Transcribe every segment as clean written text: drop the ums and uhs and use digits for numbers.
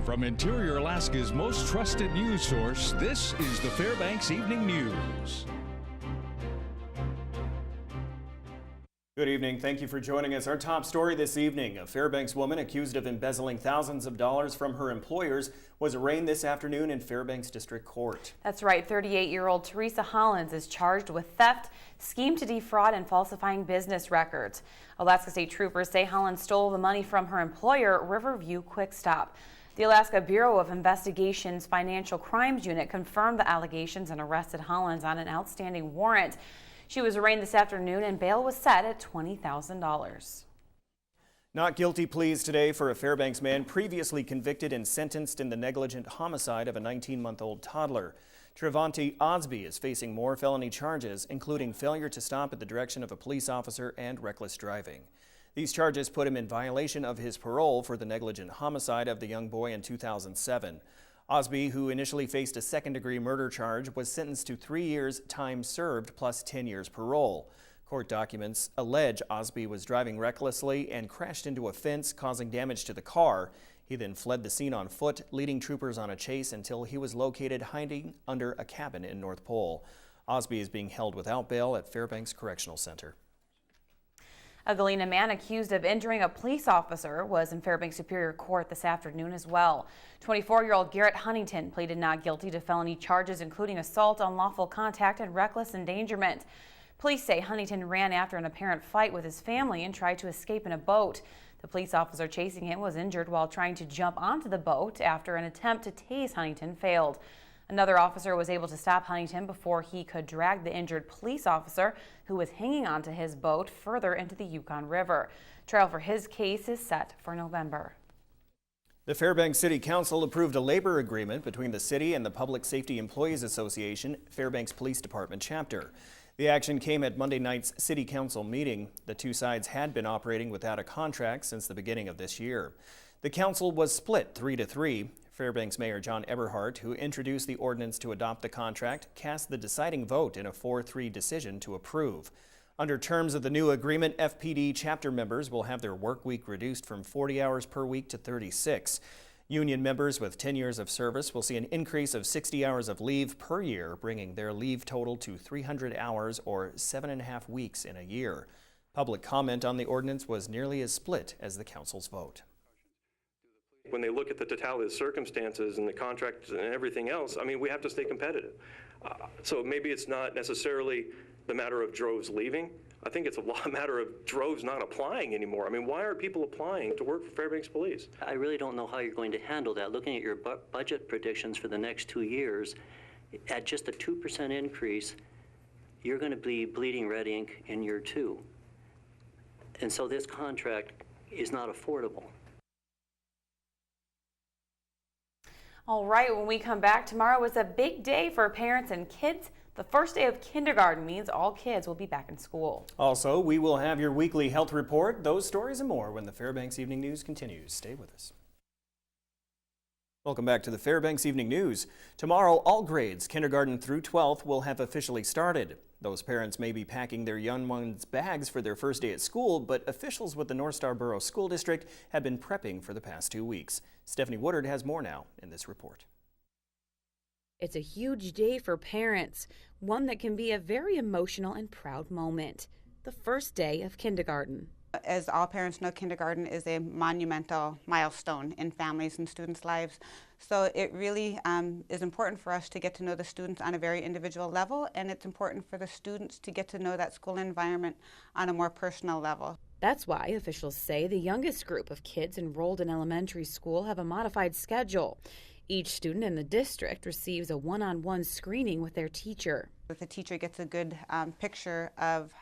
From Interior Alaska's most trusted news source, this is the Fbx Evening News. Good evening. Thank you for joining us. Our top story this evening, a Fairbanks woman accused of embezzling thousands of dollars from her employers was arraigned this afternoon in Fairbanks District Court. That's right. 38-year-old Teresa Hollins is charged with theft, scheme to defraud, and falsifying business records. Alaska State troopers say Hollins stole the money from her employer, Riverview Quick Stop. The Alaska Bureau of Investigation's Financial Crimes Unit confirmed the allegations and arrested Hollins on an outstanding warrant. She was arraigned this afternoon and bail was set at $20,000. Not guilty pleas today for a Fairbanks man previously convicted and sentenced in the negligent homicide of a 19-month-old toddler. Trevante Osby is facing more felony charges, including failure to stop at the direction of a police officer and reckless driving. These charges put him in violation of his parole for the negligent homicide of the young boy in 2007. Osby, who initially faced a second-degree murder charge, was sentenced to 3 years time served plus 10 years parole. Court documents allege Osby was driving recklessly and crashed into a fence, causing damage to the car. He then fled the scene on foot, leading troopers on a chase until he was located hiding under a cabin in North Pole. Osby is being held without bail at Fairbanks Correctional Center. A Galena man accused of injuring a police officer was in Fairbanks Superior Court this afternoon as well. 24-year-old Garrett Huntington pleaded not guilty to felony charges including assault, unlawful contact, and reckless endangerment. Police say Huntington ran after an apparent fight with his family and tried to escape in a boat. The police officer chasing him was injured while trying to jump onto the boat after an attempt to tase Huntington failed. Another officer was able to stop Huntington before he could drag the injured police officer, who was hanging onto his boat, further into the Yukon River. Trial for his case is set for November. The Fairbanks City Council approved a labor agreement between the city and the Public Safety Employees Association, Fairbanks Police Department chapter. The action came at Monday night's City Council meeting. The two sides had been operating without a contract since the beginning of this year. The council was split 3-3. Fairbanks Mayor John Eberhardt, who introduced the ordinance to adopt the contract, cast the deciding vote in a 4-3 decision to approve. Under terms of the new agreement, FPD chapter members will have their work week reduced from 40 hours per week to 36. Union members with 10 years of service will see an increase of 60 hours of leave per year, bringing their leave total to 300 hours or 7.5 weeks in a year. Public comment on the ordinance was nearly as split as the council's vote. When they look at the totality of the circumstances and the contract and everything else, I mean, we have to stay competitive. So maybe it's not necessarily the matter of droves leaving. I think it's a matter of droves not applying anymore. I mean, why are people applying to work for Fairbanks Police? I really don't know how you're going to handle that. Looking at your budget predictions for the next 2 years, at just a 2% increase, you're going to be bleeding red ink in year 2. And so this contract is not affordable. All right, when we come back, tomorrow is a big day for parents and kids. The first day of kindergarten means all kids will be back in school. Also, we will have your weekly health report, those stories and more when the Fairbanks Evening News continues. Stay with us. Welcome back to the Fairbanks Evening News. Tomorrow, all grades, kindergarten through 12th, will have officially started. Those parents may be packing their young ones' bags for their first day at school, but officials with the North Star Borough School District have been prepping for the past 2 weeks. Stephanie Woodard has more now in this report. It's a huge day for parents, one that can be a very emotional and proud moment. The first day of kindergarten. As all parents know, kindergarten is a monumental milestone in families and students' lives. So it really is important for us to get to know the students on a very individual level, and it's important for the students to get to know that school environment on a more personal level. That's why officials say the youngest group of kids enrolled in elementary school have a modified schedule. Each student in the district receives a one-on-one screening with their teacher. The teacher gets a good picture of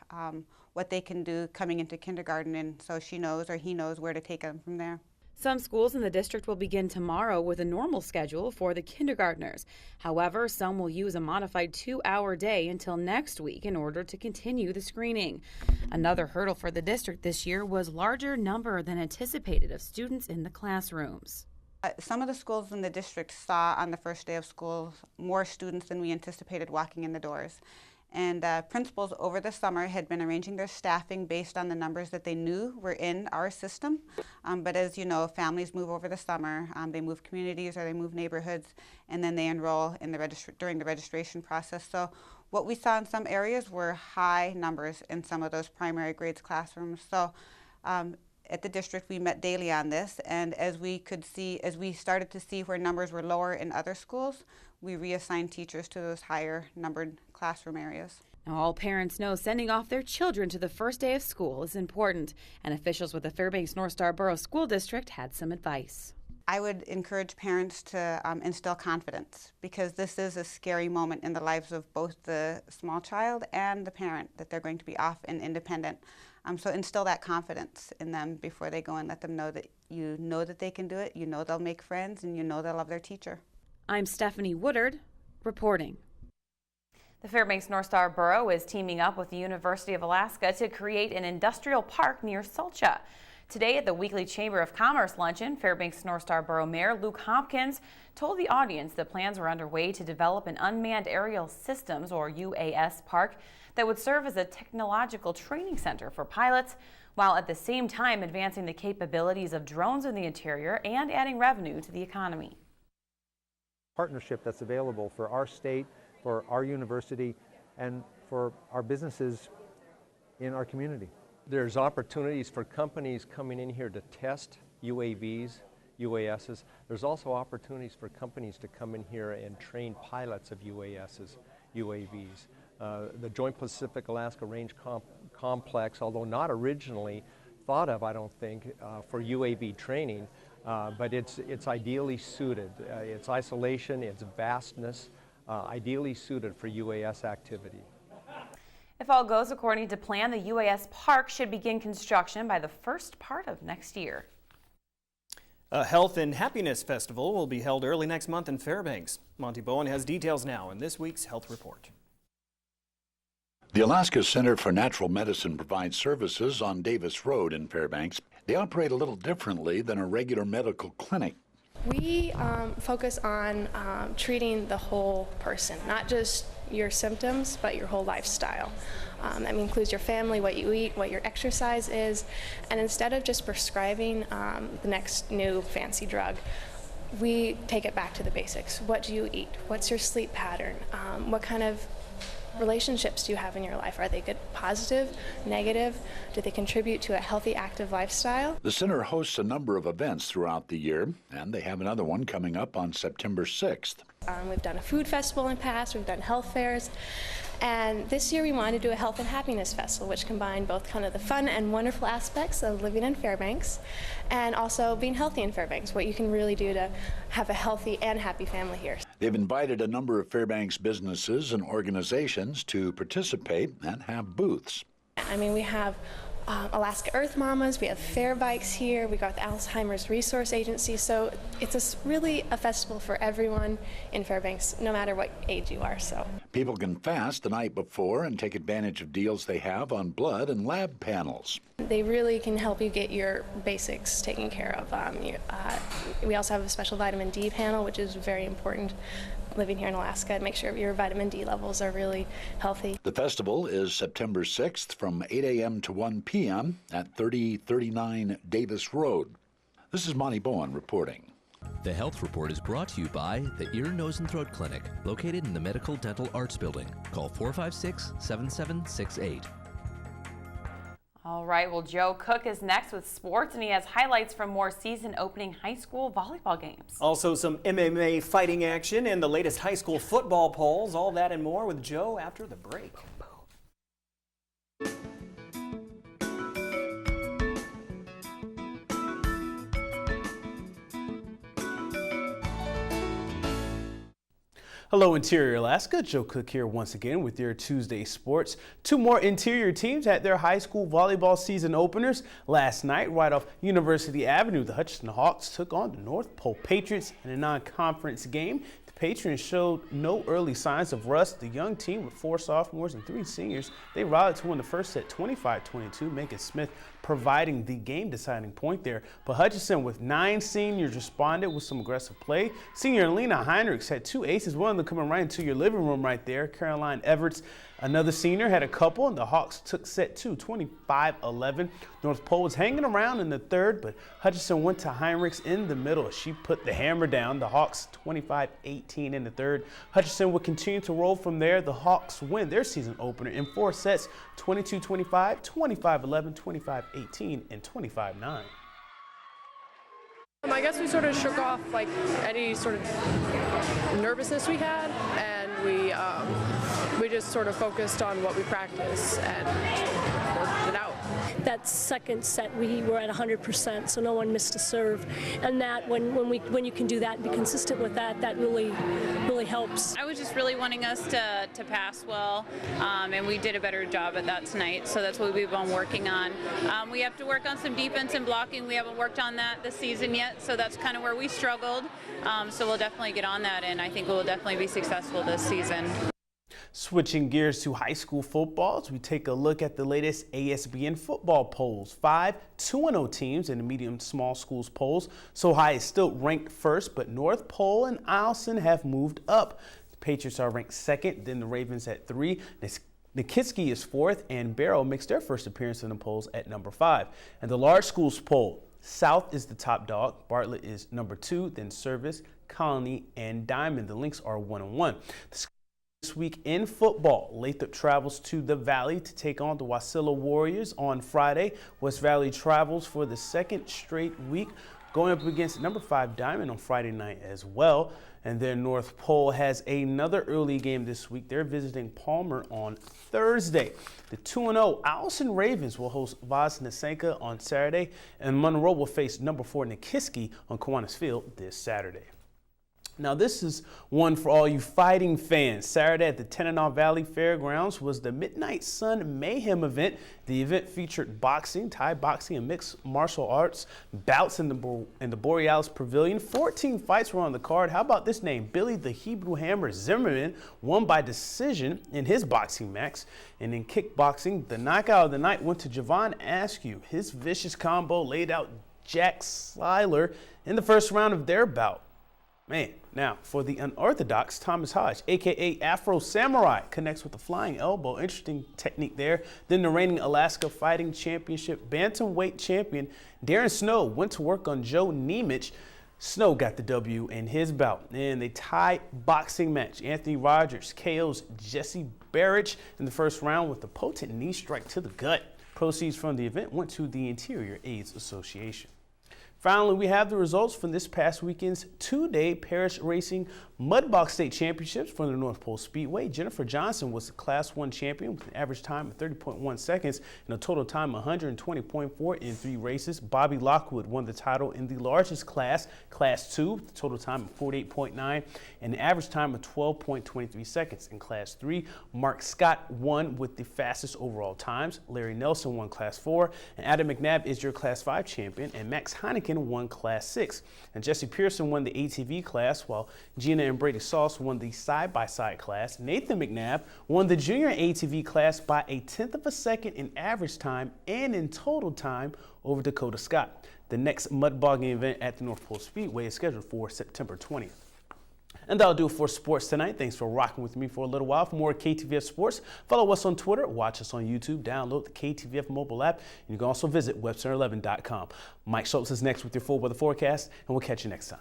what they can do coming into kindergarten, and so she knows or he knows where to take them from there. Some schools in the district will begin tomorrow with a normal schedule for the kindergartners. However, some will use a modified 2-hour day until next week in order to continue the screening. Another hurdle for the district this year was larger number than anticipated of students in the classrooms. Some of the schools in the district saw on the first day of school more students than we anticipated walking in the doors. And principals over the summer had been arranging their staffing based on the numbers that they knew were in our system. But as you know, families move over the summer, they move communities or they move neighborhoods, and then they enroll in during the registration process. So what we saw in some areas were high numbers in some of those primary grades classrooms. So at the district, we met daily on this, and as we started to see where numbers were lower in other schools, we reassigned teachers to those higher numbered classroom areas. Now, all parents know sending off their children to the first day of school is important, and officials with the Fairbanks North Star Borough School District had some advice. I would encourage parents to instill confidence, because this is a scary moment in the lives of both the small child and the parent, that they're going to be off and independent. So instill that confidence in them before they go, and let them know that you know that they can do it, you know they'll make friends, and you know they'll love their teacher. I'm Stephanie Woodard, reporting. The Fairbanks North Star Borough is teaming up with the University of Alaska to create an industrial park near Sulcha. Today at the weekly Chamber of Commerce luncheon, Fairbanks North Star Borough Mayor Luke Hopkins told the audience that plans were underway to develop an unmanned aerial systems, or UAS, park that would serve as a technological training center for pilots, while at the same time advancing the capabilities of drones in the interior and adding revenue to the economy. Partnership that's available for our state, for our university, and for our businesses in our community. There's opportunities for companies coming in here to test UAVs, UASs. There's also opportunities for companies to come in here and train pilots of UASs, UAVs. The Joint Pacific Alaska Range Complex, although not originally thought of, I don't think, for UAV training, but it's ideally suited. Its isolation, its vastness, ideally suited for UAS activity. If all goes according to plan, the UAS park should begin construction by the first part of next year. A Health and Happiness Festival will be held early next month in Fairbanks. Monty Bowen has details now in this week's Health Report. The Alaska Center for Natural Medicine provides services on Davis Road in Fairbanks. They operate a little differently than a regular medical clinic. We focus on treating the whole person, not just your symptoms, but your whole lifestyle. That includes your family, what you eat, what your exercise is, and instead of just prescribing the next new fancy drug, we take it back to the basics. What do you eat? What's your sleep pattern? What kind of relationships do you have in your life? Are they good, positive, negative? Do they contribute to a healthy, active lifestyle? The center hosts a number of events throughout the year, and they have another one coming up on September 6th. We've done a food festival in the past, we've done health fairs, and this year we wanted to do a health and happiness festival, which combined both kind of the fun and wonderful aspects of living in Fairbanks and also being healthy in Fairbanks, what you can really do to have a healthy and happy family here. They've invited a number of Fairbanks businesses and organizations to participate and have booths. I mean, we have Alaska Earth Mamas, we have Fair Bikes here, we got the Alzheimer's Resource Agency, so it's really a festival for everyone in Fairbanks, no matter what age you are. So people can fast the night before and take advantage of deals they have on blood and lab panels. They really can help you get your basics taken care of. We also have a special vitamin D panel, which is very important living here in Alaska, and make sure your vitamin D levels are really healthy. The festival is September 6th from 8 a.m. to 1 p.m. at 3039 Davis Road. This is Monty Bowen reporting. The Health Report is brought to you by the Ear, Nose, and Throat Clinic, located in the Medical Dental Arts Building. Call 456-7768. All right, well, Joe Cook is next with sports, and he has highlights from more season-opening high school volleyball games. Also some MMA fighting action and the latest high school football polls. All that and more with Joe after the break. Hello Interior Alaska, Joe Cook here once again with your Tuesday sports. Two more interior teams had their high school volleyball season openers last night right off University Avenue. The Hutchinson Hawks took on the North Pole Patriots in a non-conference game. The Patriots showed no early signs of rust. The young team with 4 sophomores and 3 seniors, they rallied to win the first set 25-22. Megan Smith providing the game-deciding point there. But Hutchinson, with 9 seniors, responded with some aggressive play. Senior Alina Heinrichs had 2 aces, one of them coming right into your living room right there. Caroline Everts, another senior, had a couple, and the Hawks took set 2, 25-11. North Pole was hanging around in the third, but Hutchinson went to Heinrichs in the middle. She put the hammer down. The Hawks 25-18 in the third. Hutchinson would continue to roll from there. The Hawks win their season opener in 4 sets, 22-25, 25-11, 25-18, and 25-9. I guess we sort of shook off like any sort of nervousness we had, and we just sort of focused on what we practice and worked it out. That second set we were at 100%, so no one missed a serve, and that when you can do that and be consistent with that, that really helps. I was just really wanting us to pass well, and we did a better job at that tonight, so that's what we've been working on. We have to work on some defense and blocking. We haven't worked on that this season yet, so that's kind of where we struggled. So we'll definitely get on that, and I think we'll definitely be successful this season. Switching gears to high school football, as we take a look at the latest ASBN football polls. 5 2-0 teams in the medium small schools polls. So High is still ranked first, but North Pole and Eielson have moved up. The Patriots are ranked second, then the Ravens at 3. Nikiski is 4th, and Barrow makes their first appearance in the polls at number 5. And the large schools poll, South is the top dog, Bartlett is number 2, then Service, Colony, and Diamond. The Lynx are 1-1. This week in football, Lathrop travels to the Valley to take on the Wasilla Warriors on Friday. West Valley travels for the second straight week, going up against number 5 Diamond on Friday night as well. And then North Pole has another early game this week. They're visiting Palmer on Thursday. The 2-0 Eielson Ravens will host Vaz Nasenka on Saturday, and Monroe will face number 4 Nikiski on Kiwanis Field this Saturday. Now, this is one for all you fighting fans. Saturday at the Tanana Valley Fairgrounds was the Midnight Sun Mayhem event. The event featured boxing, Thai boxing, and mixed martial arts bouts in the Borealis Pavilion. 14 fights were on the card. How about this name? Billy the Hebrew Hammer Zimmerman won by decision in his boxing match. And in kickboxing, the knockout of the night went to Javon Askew. His vicious combo laid out Jack Slyler in the first round of their bout. Man, now for the unorthodox, Thomas Hodge, aka Afro Samurai, connects with the flying elbow. Interesting technique there. Then the reigning Alaska Fighting Championship bantamweight champion Darren Snow went to work on Joe Nemec. Snow got the W in his bout. In the Thai boxing match, Anthony Rogers KOs Jesse Barrett in the first round with a potent knee strike to the gut. Proceeds from the event went to the Interior AIDS Association. Finally, we have the results from this past weekend's 2-day Parish Racing Mudbox State Championships from the North Pole Speedway. Jennifer Johnson was the Class 1 champion with an average time of 30.1 seconds and a total time of 120.4 in 3 races. Bobby Lockwood won the title in the largest class, Class 2, with a total time of 48.9 and an average time of 12.23 seconds. In Class 3, Mark Scott won with the fastest overall times. Larry Nelson won Class 4, and Adam McNabb is your Class 5 champion, and Max Heineken won Class 6. And Jesse Pearson won the ATV class, while Gina and Brady Sauce won the side-by-side class. Nathan McNabb won the junior ATV class by 1/10 of a second in average time and in total time over Dakota Scott. The next mudbogging event at the North Pole Speedway is scheduled for September 20th. And that'll do it for sports tonight. Thanks for rocking with me for a little while. For more KTVF sports, follow us on Twitter, watch us on YouTube, download the KTVF mobile app, and you can also visit webcenter11.com. Mike Schultz is next with your full weather forecast, and we'll catch you next time.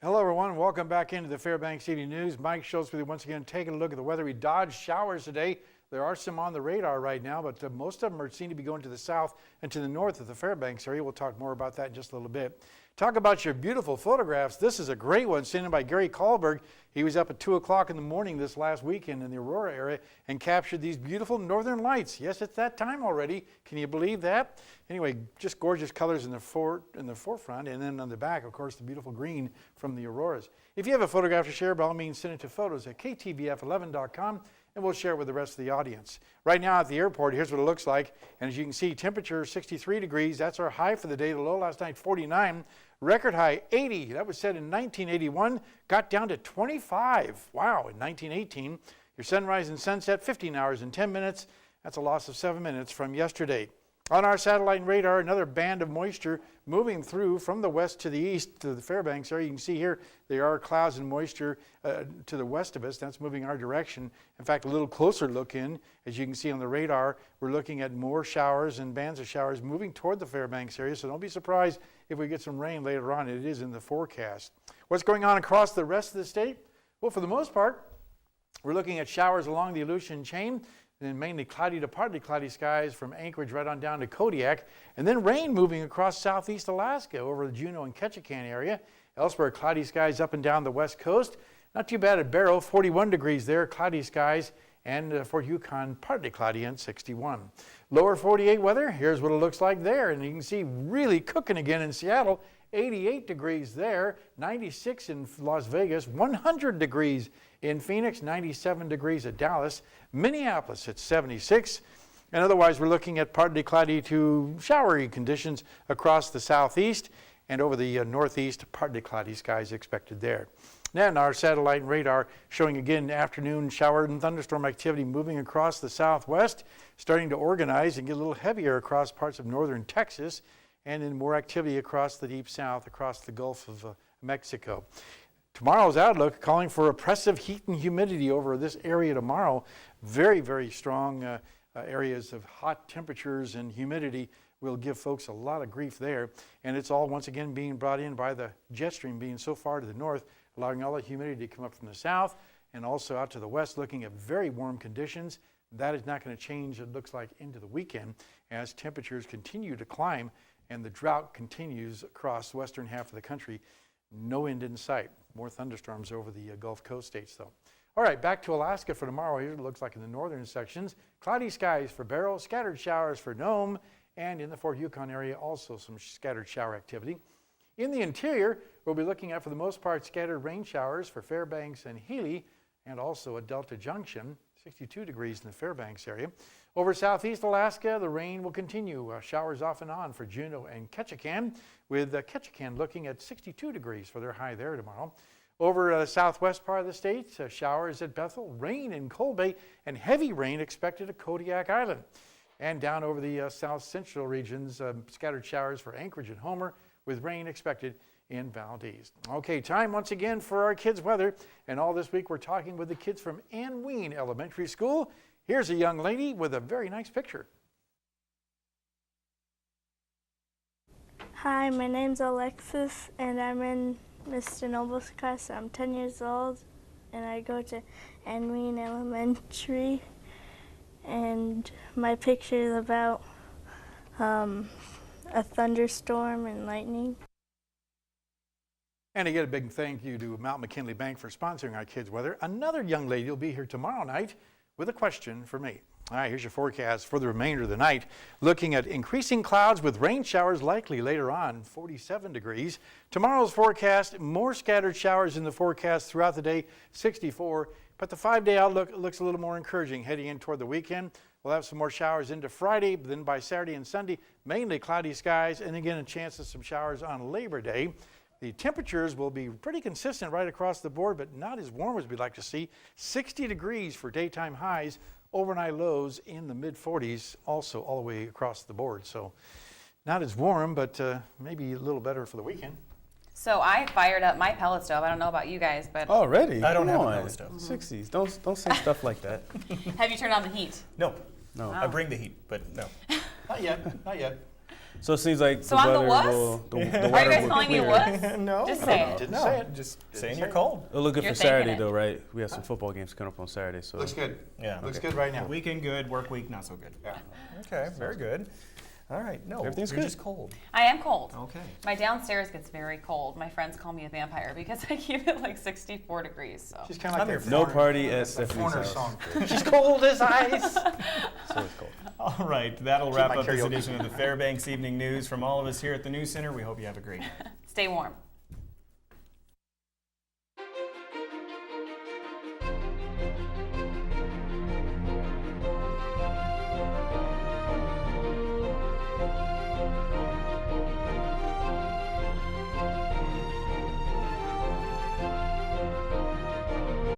Hello, everyone. Welcome back into the Fbx Evening News. Mike Schultz with you once again, taking a look at the weather. We dodged showers today. There are some on the radar right now, but most of them seem to be going to the south and to the north of the Fairbanks area. We'll talk more about that in just a little bit. Talk about your beautiful photographs. This is a great one sent in by Gary Kahlberg. He was up at 2 o'clock in the morning this last weekend in the Aurora area and captured these beautiful northern lights. Yes, it's that time already. Can you believe that? Anyway, just gorgeous colors in the forefront, and then on the back, of course, the beautiful green from the auroras. If you have a photograph to share, by all means, send it to photos@ktvf11.com, and we'll share it with the rest of the audience. Right now at the airport, here's what it looks like. And as you can see, temperature 63 degrees. That's our high for the day. The low last night, 49. Record high 80, that was set in 1981, got down to 25. Wow, in 1918. Your sunrise and sunset, 15 hours and 10 minutes. That's a loss of 7 minutes from yesterday. On our satellite and radar, another band of moisture moving through from the west to the east to the Fairbanks area. You can see here there are clouds and moisture to the west of us. That's moving our direction. In fact, a little closer look in, as you can see on the radar, we're looking at more showers and bands of showers moving toward the Fairbanks area. So don't be surprised if we get some rain later on. It is in the forecast. What's going on across the rest of the state? Well, for the most part, we're looking at showers along the Aleutian chain, and mainly cloudy to partly cloudy skies from Anchorage right on down to Kodiak, and then rain moving across southeast Alaska over the Juneau and Ketchikan area. Elsewhere, cloudy skies up and down the west coast. Not too bad at Barrow, 41 degrees there, cloudy skies, and Fort Yukon partly cloudy and 61. Lower 48 weather, here's what it looks like there, and you can see really cooking again in Seattle. 88 degrees there, 96 in Las Vegas, 100 degrees in Phoenix, 97 degrees at Dallas, Minneapolis at 76, and otherwise we're looking at partly cloudy to showery conditions across the southeast, and over the northeast, partly cloudy skies expected there. Then our satellite and radar showing again afternoon shower and thunderstorm activity moving across the southwest, starting to organize and get a little heavier across parts of northern Texas, and then more activity across the deep south, across the Gulf of Mexico. Tomorrow's outlook calling for oppressive heat and humidity over this area tomorrow. Very, very strong areas of hot temperatures and humidity will give folks a lot of grief there. And it's all once again being brought in by the jet stream being so far to the north, allowing all the humidity to come up from the south and also out to the west, looking at very warm conditions. That is not going to change, it looks like, into the weekend as temperatures continue to climb and the drought continues across the western half of the country. No end in sight. More thunderstorms over the Gulf Coast states, though. All right, back to Alaska for tomorrow. Here's what it looks like in the northern sections. Cloudy skies for Barrow, scattered showers for Nome, and in the Fort Yukon area, also some scattered shower activity. In the interior, we'll be looking at, for the most part, scattered rain showers for Fairbanks and Healy, and also at Delta Junction, 62 degrees in the Fairbanks area. Over southeast Alaska, the rain will continue. Showers off and on for Juneau and Ketchikan, with Ketchikan looking at 62 degrees for their high there tomorrow. Over the southwest part of the state, showers at Bethel, rain in Cold Bay, and heavy rain expected at Kodiak Island. And down over the south central regions, scattered showers for Anchorage and Homer, with rain expected in Valdez. Okay, time once again for our kids' weather. And all this week we're talking with the kids from Ann Ween Elementary School. Here's a young lady with a very nice picture. Hi, my name's Alexis, and I'm in Mr. Noble's class. I'm 10 years old, and I go to Ann Ween Elementary. And my picture is about a thunderstorm and lightning. And again, a big thank you to Mount McKinley Bank for sponsoring our kids' weather. Another young lady will be here tomorrow night with a question for me. All right, here's your forecast for the remainder of the night. Looking at increasing clouds with rain showers likely later on, 47 degrees. Tomorrow's forecast, more scattered showers in the forecast throughout the day, 64. But the 5-day outlook looks a little more encouraging heading in toward the weekend. We'll have some more showers into Friday, but then by Saturday and Sunday, mainly cloudy skies, and again, a chance of some showers on Labor Day. The temperatures will be pretty consistent right across the board, but not as warm as we'd like to see. 60 degrees for daytime highs, overnight lows in the mid-40s, also all the way across the board. So not as warm, but maybe a little better for the weekend. So I fired up my pellet stove. I don't know about you guys, but already? I don't Come have on. a pellet stove. 60s. Don't say stuff like that. Have you turned on the heat? No. No. I bring the heat, but no. Not yet. Not yet. So it seems like So the I'm the weather wuss? will. The Are you water guys will calling me clear. wuss? No. Just say it. Didn't No, say it. just Didn't saying say you're it. cold. We're looking You're for thinking Saturday it. though, right? We have some football games coming up on Saturday. So Looks good. Yeah. Looks good right now. Weekend good, work week not so good. Yeah. Okay, very good. All right, no, Everything's you're good. just cold. I am cold. Okay. My downstairs gets very cold. My friends call me a vampire because I keep it like 64 degrees. So. She's kind of like no party at Stephanie's house. song. She's cold as ice. So it's cold. All right, that'll wrap my up this karaoke. edition of the Fairbanks Evening News. From all of us here at the News Center, we hope you have a great Stay warm.